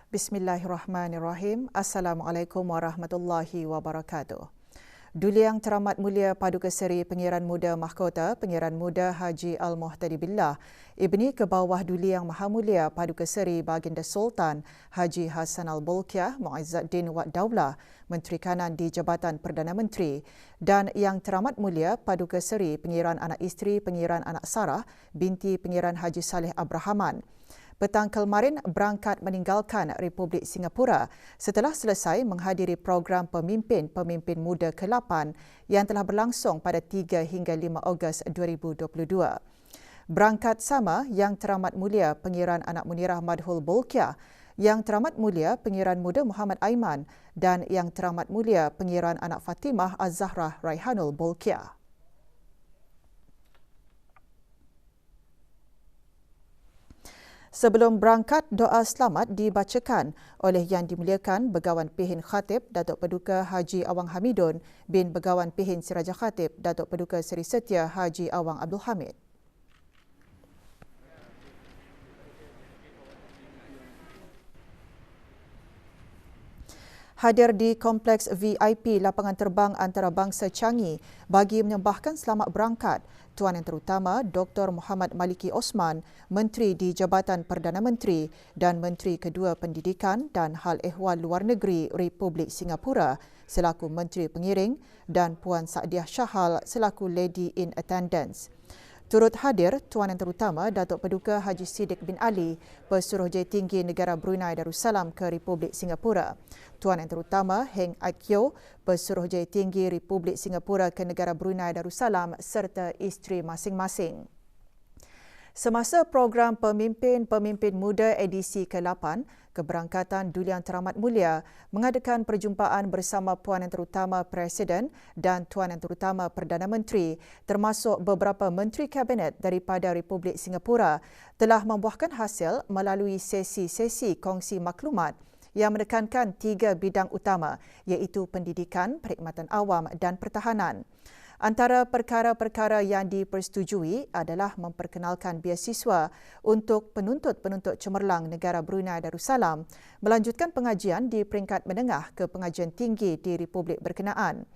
Bismillahirrahmanirrahim. Assalamualaikum warahmatullahi wabarakatuh. Duli Yang Teramat Mulia Paduka Seri Pengiran Muda Mahkota Pengiran Muda Haji Al-Muhtadi Billah Ibni Kebawah Duli Yang Maha Mulia Paduka Seri Baginda Sultan Haji Hassan Al-Bolkiah Muizzaddin Wad Daulah Menteri Kanan di Jabatan Perdana Menteri dan Yang Teramat Mulia Paduka Seri Pengiran Anak Isteri Pengiran Anak Sarah binti Pengiran Haji Saleh Abrahaman petang kemarin berangkat meninggalkan Republik Singapura setelah selesai menghadiri program Pemimpin-Pemimpin Muda ke-8 yang telah berlangsung pada 3 hingga 5 Ogos 2022. Berangkat sama Yang Teramat Mulia Pengiran Anak Munirah Madhul Bolkiah, Yang Teramat Mulia Pengiran Muda Muhammad Aiman dan Yang Teramat Mulia Pengiran Anak Fatimah Az-Zahrah Raihanul Bolkiah. Sebelum berangkat, doa selamat dibacakan oleh Yang Dimuliakan Begawan Pihin Khatib Datuk Paduka Haji Awang Hamidun bin Begawan Pihin Siraja Khatib Datuk Paduka Seri Setia Haji Awang Abdul Hamid. Hadir di Kompleks VIP Lapangan Terbang Antarabangsa Changi bagi menyembahkan selamat berangkat Tuan Yang Terutama Dr. Muhammad Maliki Osman, Menteri di Jabatan Perdana Menteri dan Menteri Kedua Pendidikan dan Hal Ehwal Luar Negeri Republik Singapura selaku Menteri Pengiring dan Puan Saadiah Shahal selaku Lady in Attendance. Turut hadir Tuan Yang Terutama Datuk Paduka Haji Siddiq bin Ali, Pesuruhjaya Tinggi Negara Brunei Darussalam ke Republik Singapura. Tuan Yang Terutama Heng Ai Kyo, Pesuruhjaya Tinggi Republik Singapura ke Negara Brunei Darussalam serta isteri masing-masing. Semasa program Pemimpin-Pemimpin Muda edisi ke-8, Keberangkatan Duli Yang Teramat Mulia mengadakan perjumpaan bersama Puan Yang Terutama Presiden dan Tuan Yang Terutama Perdana Menteri termasuk beberapa Menteri Kabinet daripada Republik Singapura telah membuahkan hasil melalui sesi-sesi kongsi maklumat yang menekankan 3 bidang utama iaitu pendidikan, perkhidmatan awam dan pertahanan. Antara perkara-perkara yang dipersetujui adalah memperkenalkan beasiswa untuk penuntut-penuntut cemerlang negara Brunei Darussalam, melanjutkan pengajian di peringkat menengah ke pengajian tinggi di Republik berkenaan,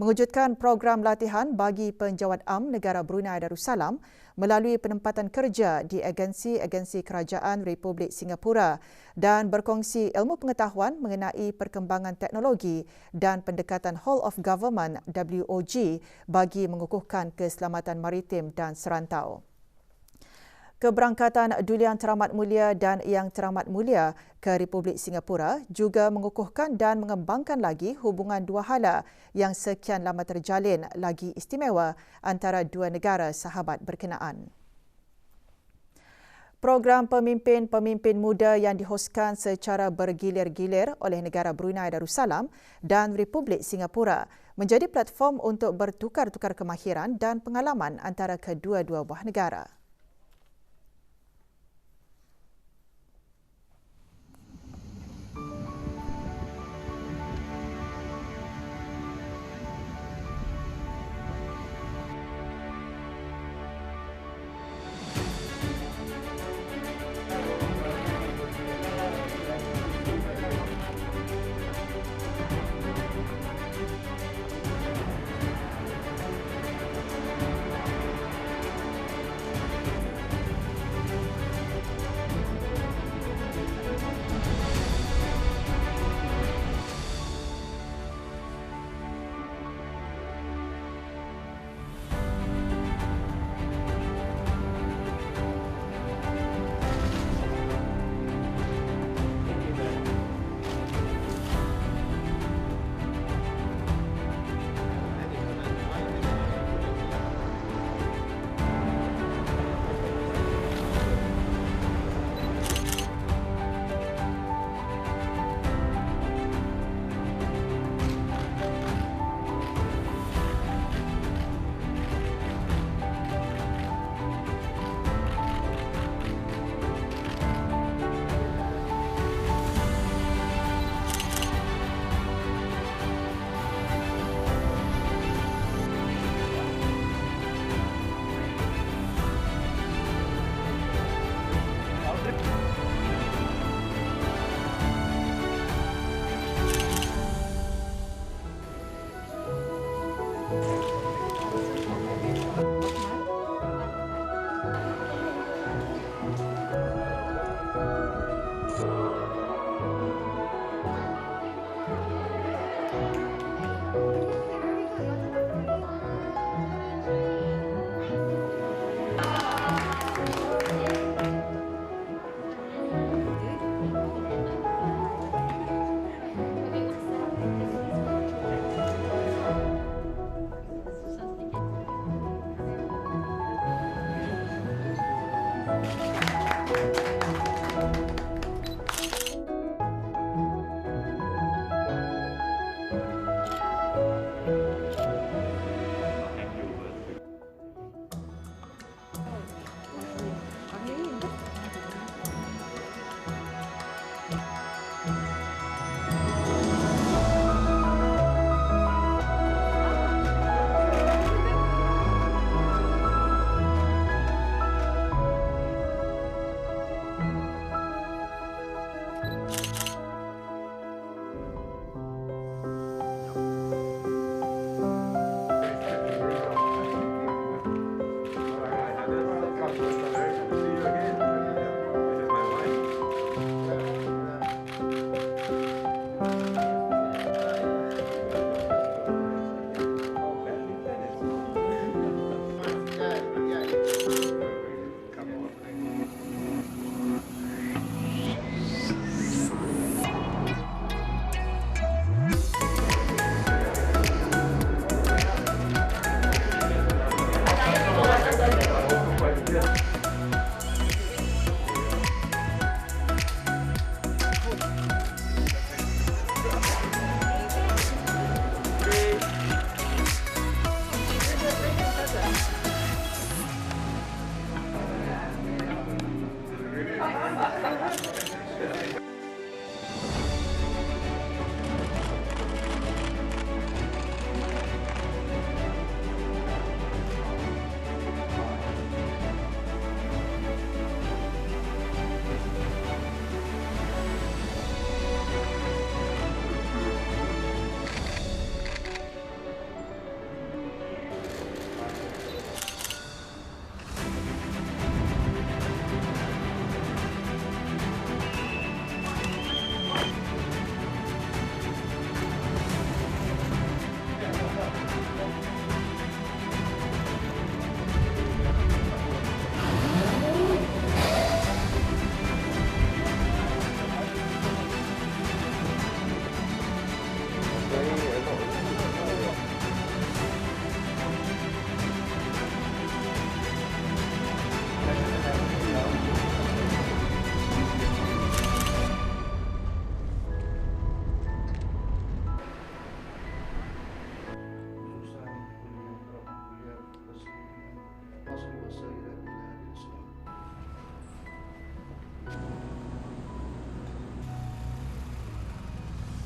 mewujudkan program latihan bagi penjawat am negara Brunei Darussalam melalui penempatan kerja di agensi-agensi kerajaan Republik Singapura dan berkongsi ilmu pengetahuan mengenai perkembangan teknologi dan pendekatan Whole of Government WOG bagi mengukuhkan keselamatan maritim dan serantau. Keberangkatan Duli Yang Teramat Mulia dan Yang Teramat Mulia ke Republik Singapura juga mengukuhkan dan mengembangkan lagi hubungan dua hala yang sekian lama terjalin lagi istimewa antara dua negara sahabat berkenaan. Program Pemimpin-Pemimpin Muda yang dihoskan secara bergilir-gilir oleh negara Brunei Darussalam dan Republik Singapura menjadi platform untuk bertukar-tukar kemahiran dan pengalaman antara kedua-dua buah negara.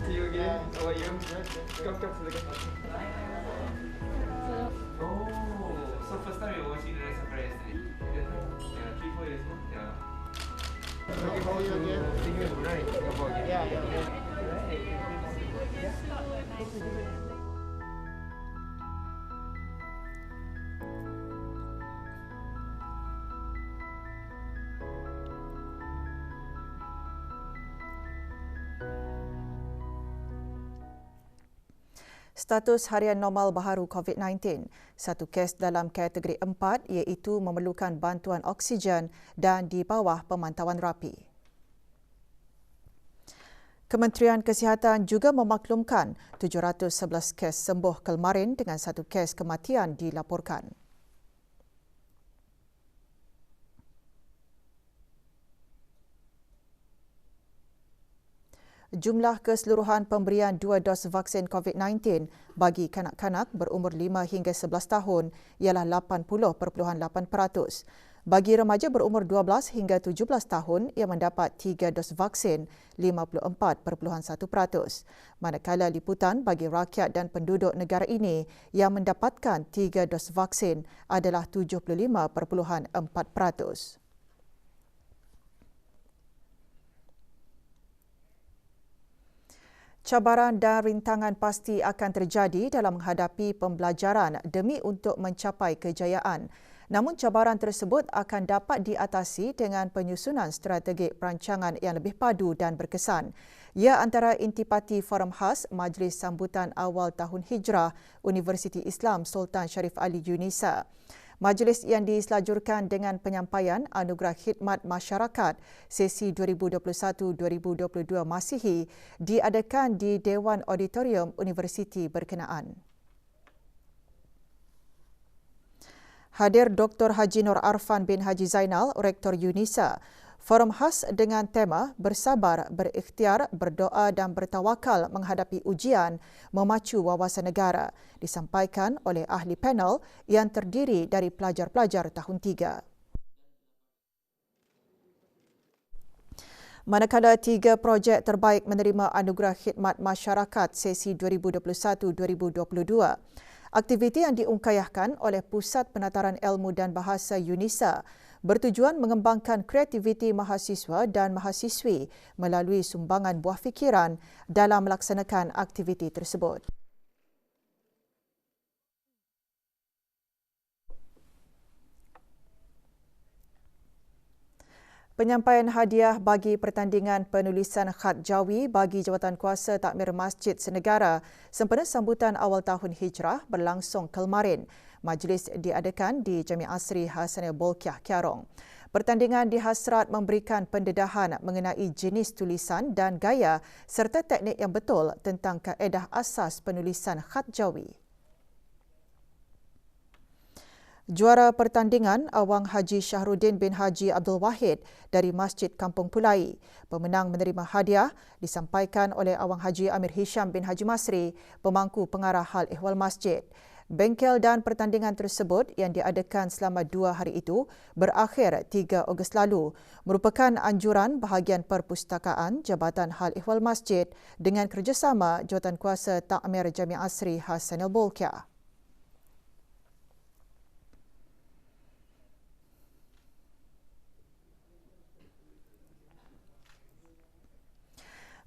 See you again. How are you? Come to the Oh, so first time you're watching the Rise of yesterday? Yeah, 3-4 years now. Yeah. Looking forward to seeing you tonight in Singapore again. Status harian normal baharu COVID-19. Satu kes dalam kategori 4 iaitu memerlukan bantuan oksigen dan di bawah pemantauan rapi. Kementerian Kesihatan juga memaklumkan 711 kes sembuh kemarin dengan satu kes kematian dilaporkan. Jumlah keseluruhan pemberian 2 dos vaksin COVID-19 bagi kanak-kanak berumur 5 hingga 11 tahun ialah 80.8%. Bagi remaja berumur 12 hingga 17 tahun, ia mendapat 3 dos vaksin, 54.1%. Manakala liputan bagi rakyat dan penduduk negara ini yang mendapatkan 3 dos vaksin adalah 75.4%. Cabaran dan rintangan pasti akan terjadi dalam menghadapi pembelajaran demi untuk mencapai kejayaan. Namun cabaran tersebut akan dapat diatasi dengan penyusunan strategi perancangan yang lebih padu dan berkesan. Ia antara intipati Forum Khas Majlis Sambutan Awal Tahun Hijrah Universiti Islam Sultan Sharif Ali Yunisa. Majlis yang diselajurkan dengan penyampaian Anugerah Khidmat Masyarakat sesi 2021-2022 Masihi diadakan di Dewan Auditorium Universiti berkenaan. Hadir Dr. Haji Nur Arfan bin Haji Zainal, Rektor Yunisa. Forum khas dengan tema Bersabar, Berikhtiar, Berdoa dan Bertawakal menghadapi ujian memacu wawasan negara disampaikan oleh ahli panel yang terdiri dari pelajar-pelajar tahun 3. Manakala 3 projek terbaik menerima Anugerah Khidmat Masyarakat sesi 2021-2022. Aktiviti yang diungkayahkan oleh Pusat Penataran Ilmu dan Bahasa Yunisa bertujuan mengembangkan kreativiti mahasiswa dan mahasiswi melalui sumbangan buah fikiran dalam melaksanakan aktiviti tersebut. Penyampaian hadiah bagi pertandingan penulisan khat Jawi bagi Jawatankuasa Takmir Masjid Senegara sempena sambutan awal tahun Hijrah berlangsung kemarin. Majlis diadakan di Jami' Asri Hassanil Bolkiah, Kiarong. Pertandingan dihasrat memberikan pendedahan mengenai jenis tulisan dan gaya serta teknik yang betul tentang kaedah asas penulisan khat Jawi. Juara pertandingan Awang Haji Shahruddin bin Haji Abdul Wahid dari Masjid Kampung Pulai. Pemenang menerima hadiah disampaikan oleh Awang Haji Amir Hisham bin Haji Masri, pemangku pengarah hal ehwal masjid. Bengkel dan pertandingan tersebut yang diadakan selama 2 hari itu berakhir 3 Ogos lalu merupakan anjuran bahagian perpustakaan Jabatan Hal Ehwal Masjid dengan kerjasama Jawatankuasa Takmir Jami' Asri Hassanil Bolkiah.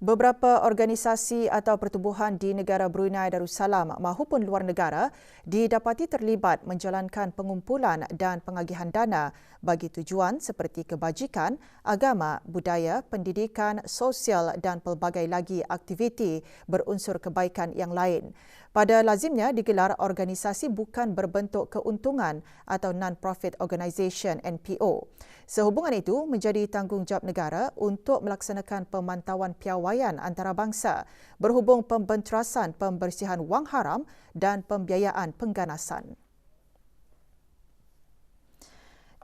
Beberapa organisasi atau pertubuhan di negara Brunei Darussalam mahupun luar negara didapati terlibat menjalankan pengumpulan dan pengagihan dana bagi tujuan seperti kebajikan, agama, budaya, pendidikan, sosial dan pelbagai lagi aktiviti berunsur kebaikan yang lain. Pada lazimnya digelar organisasi bukan berbentuk keuntungan atau non-profit organisation NPO. Sehubungan itu menjadi tanggungjawab negara untuk melaksanakan pemantauan piawaian antarabangsa berhubung pembenterasan pembersihan wang haram dan pembiayaan pengganasan.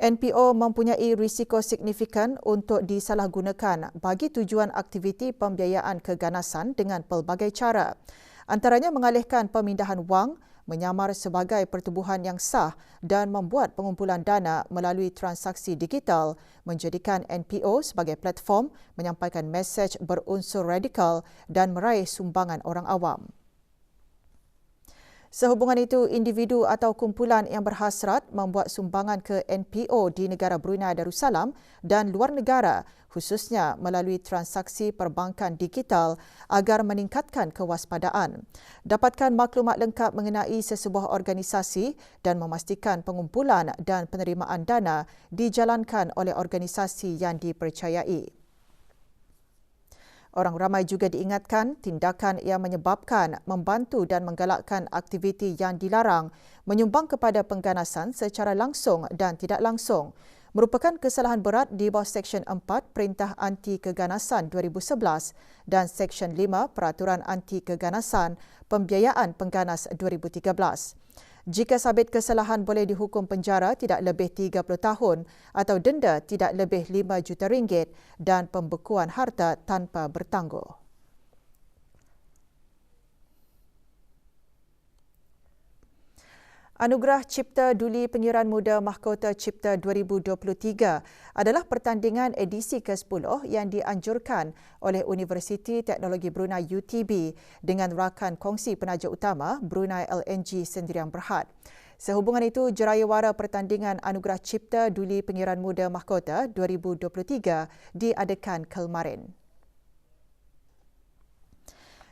NPO mempunyai risiko signifikan untuk disalahgunakan bagi tujuan aktiviti pembiayaan keganasan dengan pelbagai cara. Antaranya mengalihkan pemindahan wang, menyamar sebagai pertubuhan yang sah dan membuat pengumpulan dana melalui transaksi digital, menjadikan NPO sebagai platform menyampaikan mesej berunsur radikal dan meraih sumbangan orang awam. Sehubungan itu, individu atau kumpulan yang berhasrat membuat sumbangan ke NPO di negara Brunei Darussalam dan luar negara, khususnya melalui transaksi perbankan digital agar meningkatkan kewaspadaan. Dapatkan maklumat lengkap mengenai sesebuah organisasi dan memastikan pengumpulan dan penerimaan dana dijalankan oleh organisasi yang dipercayai. Orang ramai juga diingatkan tindakan yang menyebabkan, membantu dan menggalakkan aktiviti yang dilarang menyumbang kepada pengganasan secara langsung dan tidak langsung merupakan kesalahan berat di bawah Seksyen 4 Perintah Anti Keganasan 2011 dan Seksyen 5 Peraturan Anti Keganasan Pembiayaan Pengganas 2013. Jika sabit kesalahan boleh dihukum penjara tidak lebih 30 tahun atau denda tidak lebih 5 juta ringgit dan pembekuan harta tanpa bertangguh. Anugerah Cipta Duli Penyiaran Muda Mahkota Cipta 2023 adalah pertandingan edisi ke-10 yang dianjurkan oleh Universiti Teknologi Brunei UTB dengan rakan kongsi penaja utama Brunei LNG Sendirian Berhad. Sehubungan itu, jerayawara pertandingan Anugerah Cipta Duli Penyiaran Muda Mahkota 2023 diadakan kemarin.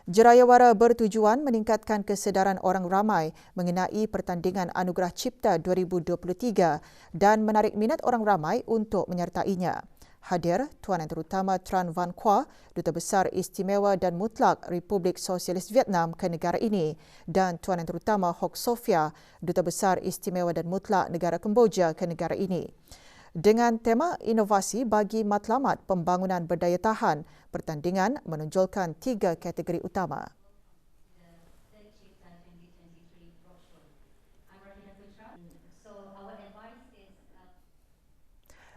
Jerayawara bertujuan meningkatkan kesedaran orang ramai mengenai pertandingan Anugerah Cipta 2023 dan menarik minat orang ramai untuk menyertainya. Hadir Tuan Yang Terutama Tran Van Qua, Duta Besar Istimewa dan Mutlak Republik Sosialis Vietnam ke negara ini, dan Tuan Yang Terutama Hock Sophia, Duta Besar Istimewa dan Mutlak negara Kemboja ke negara ini. Dengan tema inovasi bagi matlamat pembangunan berdaya tahan, pertandingan menonjolkan 3 kategori utama.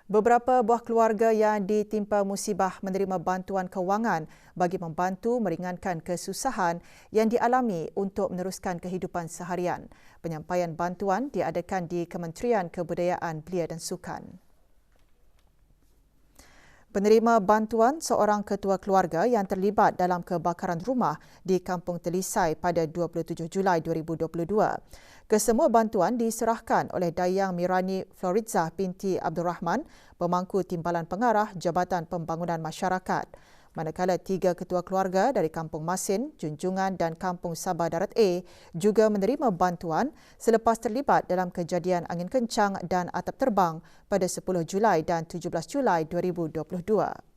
Beberapa buah keluarga yang ditimpa musibah menerima bantuan kewangan bagi membantu meringankan kesusahan yang dialami untuk meneruskan kehidupan seharian. Penyampaian bantuan diadakan di Kementerian Kebudayaan Belia dan Sukan. Penerima bantuan seorang ketua keluarga yang terlibat dalam kebakaran rumah di Kampung Telisai pada 27 Julai 2022. Kesemua bantuan diserahkan oleh Dayang Mirani Floriza binti Abdul Rahman, pemangku Timbalan Pengarah Jabatan Pembangunan Masyarakat. Manakala 3 ketua keluarga dari Kampung Masin, Junjungan dan Kampung Sabah Darat A juga menerima bantuan selepas terlibat dalam kejadian angin kencang dan atap terbang pada 10 Julai dan 17 Julai 2022.